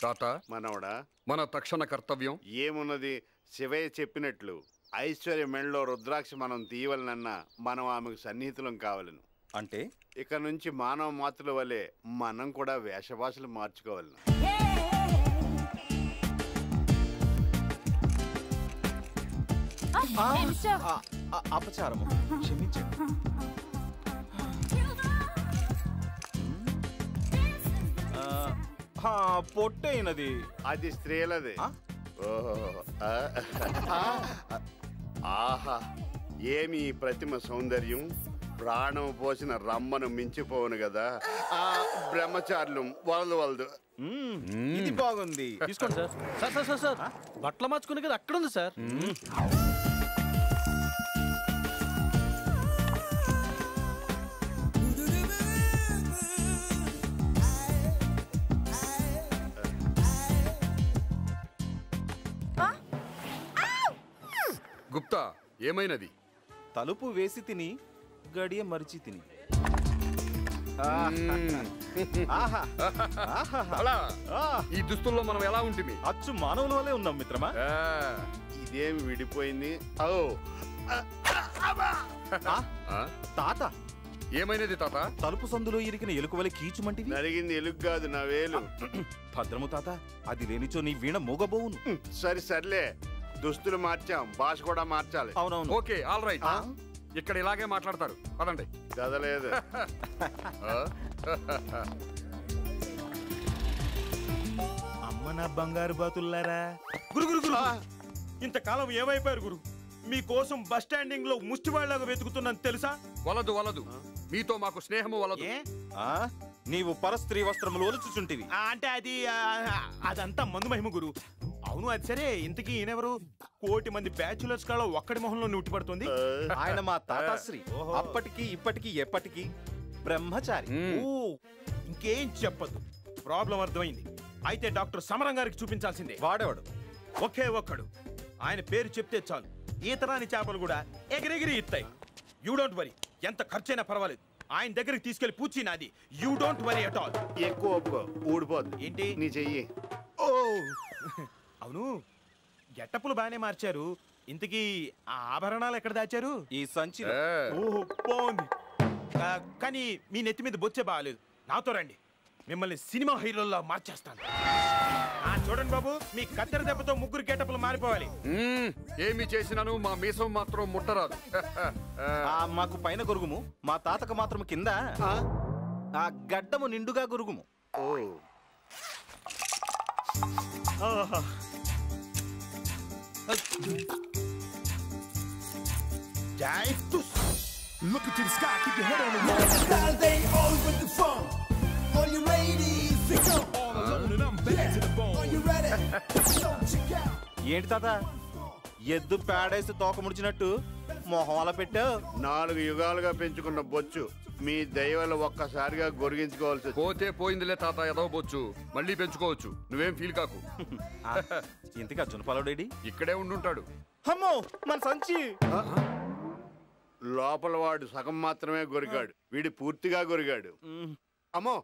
తాత మనవడా మన తక్షణ కర్తవ్యం ఏమున్నది? శివయ్య చెప్పినట్లు ఐశ్వర్య మెళ్ళలో రుద్రాక్ష మనం తీయవలనన్నా మనం ఆమెకు సన్నిహితులం కావాలను. అంటే ఇక నుంచి మానవ మాతృల వలె మనం కూడా వేషభాషలు మార్చుకోవాలను. అపచారము, క్షమించండి. పొట్టైనది అది స్త్రీలది. ఆహా, ఏమి ప్రతిమ సౌందర్యం! ప్రాణం పోసిన రమ్మను మించిపోవును కదా. బ్రహ్మచారులు వలదు. ఇది బాగుంది, తీసుకోండి sir. Sir sir sir sir బట్టలు మార్చుకునే కదా అక్కడ ఉంది సార్. గుప్తా, ఏమైనది? తలుపు వేసి తిని గడియ మరిచి తిని. ఈ దుస్తుల్లో మనం ఎలా ఉంటుంది? అచ్చు మానవుల వల్లే ఉన్నాం మిత్రమా. ఇదేమి విడిపోయింది? తాత, ఏమైనది తాత? తలుపు సందులో ఇరికిన ఎలుక వలె కీచుమంటివి. నరిగింది ఎలుగు కాదు, నా వేలు. భద్రము తాత, అది లేనిచో నీ వీణ మూగబోవును. సర్లే, దుస్తులు మార్చాం, భాష కూడా మార్చాలి. అవునవును. Okay, all right. ఇక్కడ ఇలాగే మాట్లాడతారు, పదండి. కదలేదు. అమ్మ నా బంగారు బాతుల్లారా. గురు ఇంతకాలం ఏమైపోయారు గురు? మీకోసం బస్ స్టాండింగ్ లో ముష్టివాళ్లాగా వెతుకుతున్నాను తెలుసా? వలదు, మీతో మాకు స్నేహము వలదు. నీవు పరస్త్రీ వస్త్రములు ఒలుచుచుంటివి. అంటే అదంతా మందు మహిమ గురు. అవును, అది సరే. ఇంతకీ ఈయనెవరు? 1,000,000 మంది బ్యాచులర్స్ కాడ ఒక్కడి మొహంలో నుట్టి పడుతుంది. ఆయన మా తాతాశ్రీ. అప్పటికి ఇప్పటికి ఎప్పటికి బ్రహ్మచారి. ఇంకేం చెప్పద్దు, ప్రాబ్లం అర్థమైంది. అయితే డాక్టర్ సమరం గారికి చూపించాల్సిందే. వాడేవాడు ఒకే ఒక్కడు. ఆయన పేరు చెప్తే చాలు, ఈతరాని చేపలు కూడా ఎగిరెగిరి ఇస్తాయి. యూ డోంట్ వరీ, ఎంత ఖర్చైనా పర్వాలేదు. ఆయన దగ్గరికి తీసుకెళ్లి పూచి నాది. You don't worry at all. ఎక్కువ ఒప్పుకో, ఊడిపోద్ది. ఏంటి నీ చెయ్యి? ఓ అవును, గెట్టపులు బాగానే మార్చారు. ఇంతకీ ఆ ఆభరణాలు ఎక్కడ దాచారు? ఈ సంచిలో. ఓహో, బాగుంది. కానీ మీ నెత్తి మీద బొచ్చే బాగాలేదు. నాతో రండి, మిమ్మల్ని సినిమా హీరోల్లో మార్చేస్తాను. చూడండి బాబు, మీ కత్తెర దెబ్బతో 3 గెటపులు మారిపోవాలి. ఏమి చేసినాను మా మీసం మాత్రం ముట్టరాదు. మాకు పైన గొరుగుము, మా తాతకు మాత్రం కింద ఆ గడ్డము నిండుగా గొరుగుము. Look into the sky, keep your head on the wall. They all with the phone. All you ladies, pick up. All alone and I'm bad to the bone. Are you ready? So check out. ఏంటి తాత, ఎద్దు పేడేసి తోక ముడిచినట్టు మొహం అలా పెట్టావు? 4 యుగాలుగా పెంచుకున్న బొచ్చు మీ దయవల్ల ఒక్కసారిగా గొరిగించుకోవాల్సి. పోతే పోయిందిలే తాత, ఎదవబొచ్చు. మళ్ళీ పెంచుకోవచ్చు, నువ్వేం ఫీల్ కాకు. ఇంతగా జునపాలుడేడి? ఇక్కడే ఉండుంటాడు. అమ్మో, మన సంచి. లోపల వాడు సగం మాత్రమే గొరిగాడు, వీడి పూర్తిగా గొరిగాడు. అమ్మో,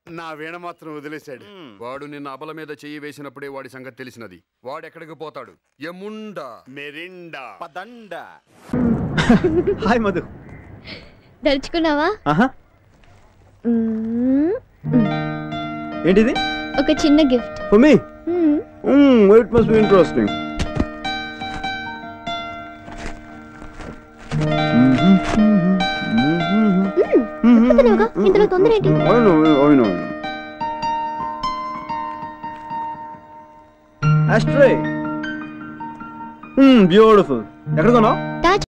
నా వీణ మాత్రం వదిలేశాడు. వాడు నిన్న అబల మీద చెయ్యి వేసినప్పుడే వాడి సంగతి తెలిసినది. వాడెక్కడికి పోతాడు? ఎముండా మెరిండా పదండా. హాయ్ మధు. దర్చుకున్నావా? ఏంటిది? ఒక చిన్న gift for me. It must be interesting. ఇందులో తొందర ఏంటి? బ్యూటిఫుల్. ఎక్కడ కొన్నావు?